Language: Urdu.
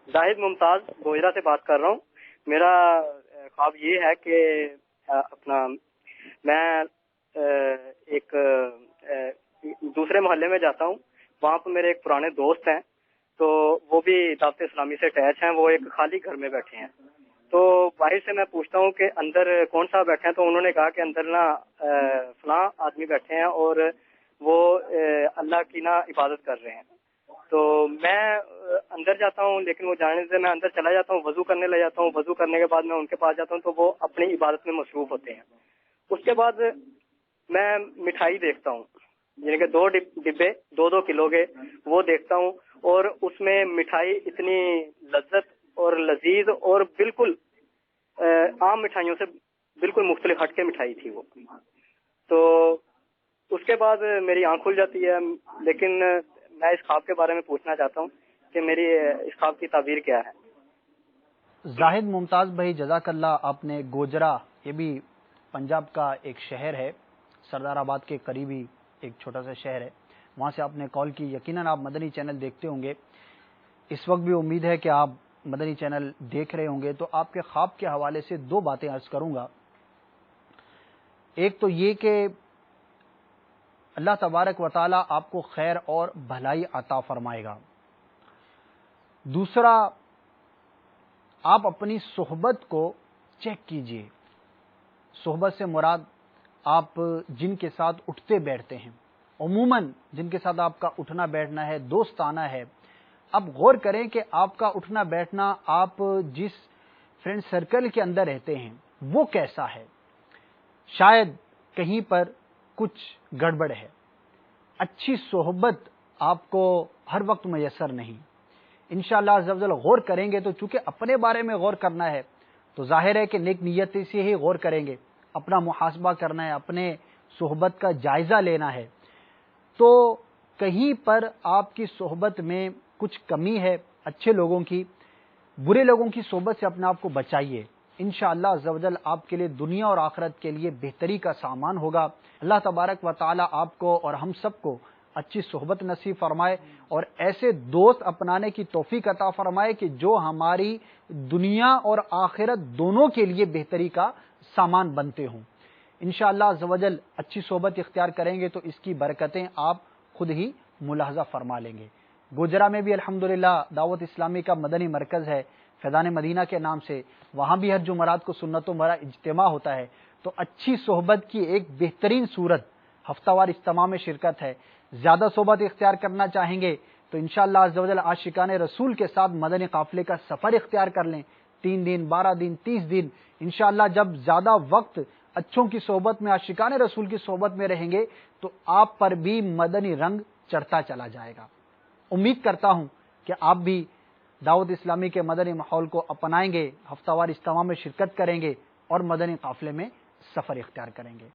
زاہد ممتاز گوجرا سے بات کر رہا ہوں۔ میرا خواب یہ ہے کہ اپنا میں ایک دوسرے محلے میں جاتا ہوں، وہاں پہ میرے ایک پرانے دوست ہیں، تو وہ بھی دعوت اسلامی سے اٹیچ ہیں، وہ ایک خالی گھر میں بیٹھے ہیں۔ تو باہر سے میں پوچھتا ہوں کہ اندر کون صاحب بیٹھے ہیں، تو انہوں نے کہا کہ اندر نا فلاں آدمی بیٹھے ہیں اور وہ اللہ کی نا عبادت کر رہے ہیں۔ تو میں اندر جاتا ہوں، لیکن وہ جانے سے میں اندر چلا جاتا ہوں، وضو کرنے لگ جاتا ہوں۔ وضو کرنے کے بعد میں ان کے پاس جاتا ہوں تو وہ اپنی عبادت میں مصروف ہوتے ہیں۔ اس کے بعد میں مٹھائی دیکھتا ہوں، یعنی کہ 2 ڈبے 2 کلو کے وہ دیکھتا ہوں، اور اس میں مٹھائی اتنی لذت اور لذیذ اور بالکل عام مٹھائیوں سے بالکل مختلف ہٹ کے مٹھائی تھی وہ۔ تو اس کے بعد میری آنکھ کھل جاتی ہے، لیکن میں اس خواب کے بارے میں پوچھنا چاہتا ہوں کہ میری اس خواب کی تعبیر کیا ہے؟ زاہد ممتاز بھائی جزاک اللہ، آپ نے گوجرا، یہ بھی پنجاب کا ایک شہر ہے، سردار آباد کے قریبی ایک چھوٹا سا شہر ہے، وہاں سے آپ نے کال کی۔ یقیناً آپ مدنی چینل دیکھتے ہوں گے، اس وقت بھی امید ہے کہ آپ مدنی چینل دیکھ رہے ہوں گے۔ تو آپ کے خواب کے حوالے سے 2 باتیں عرض کروں گا۔ ایک تو یہ کہ اللہ تبارک و تعالی آپ کو خیر اور بھلائی عطا فرمائے گا۔ دوسرا، آپ اپنی صحبت کو چیک کیجئے۔ صحبت سے مراد آپ جن کے ساتھ اٹھتے بیٹھتے ہیں، عموماً جن کے ساتھ آپ کا اٹھنا بیٹھنا ہے دوستانہ ہے۔ اب غور کریں کہ آپ کا اٹھنا بیٹھنا، آپ جس فرینڈ سرکل کے اندر رہتے ہیں وہ کیسا ہے۔ شاید کہیں پر کچھ گڑبڑ ہے، اچھی صحبت آپ کو ہر وقت میسر نہیں۔ انشاءاللہ عز و جل غور کریں گے، تو چونکہ اپنے بارے میں غور کرنا ہے تو ظاہر ہے کہ نیک نیتی سے ہی غور کریں گے، اپنا محاسبہ کرنا ہے، اپنے صحبت کا جائزہ لینا ہے۔ تو کہیں پر آپ کی صحبت میں کچھ کمی ہے، اچھے لوگوں کی، برے لوگوں کی صحبت سے اپنے آپ کو بچائیے۔ انشاءاللہ عز و جل آپ کے لیے دنیا اور آخرت کے لیے بہتری کا سامان ہوگا۔ اللہ تبارک و تعالی آپ کو اور ہم سب کو اچھی صحبت نصیب فرمائے اور ایسے دوست اپنانے کی توفیق عطا فرمائے کہ جو ہماری دنیا اور آخرت دونوں کے لیے بہتری کا سامان بنتے ہوں۔ انشاءاللہ عز و جل اچھی صحبت اختیار کریں گے تو اس کی برکتیں آپ خود ہی ملاحظہ فرما لیں گے۔ گوجرا میں بھی الحمدللہ دعوت اسلامی کا مدنی مرکز ہے فیضان مدینہ کے نام سے، وہاں بھی ہر جمعرات کو سنت و مرا اجتماع ہوتا ہے۔ تو اچھی صحبت کی ایک بہترین صورت ہفتہ وار اجتماع میں شرکت ہے۔ زیادہ صحبت اختیار کرنا چاہیں گے تو انشاءاللہ عز و جل عاشقان رسول کے ساتھ مدنی قافلے کا سفر اختیار کر لیں، 3 دن 12 دن 30 دن۔ انشاءاللہ جب زیادہ وقت اچھوں کی صحبت میں، عاشقان رسول کی صحبت میں رہیں گے تو آپ پر بھی مدنی رنگ چڑھتا چلا جائے گا۔ امید کرتا ہوں کہ آپ بھی دعوت اسلامی کے مدنی ماحول کو اپنائیں گے، ہفتہ وار اجتماع میں شرکت کریں گے اور مدنی قافلے میں سفر اختیار کریں گے۔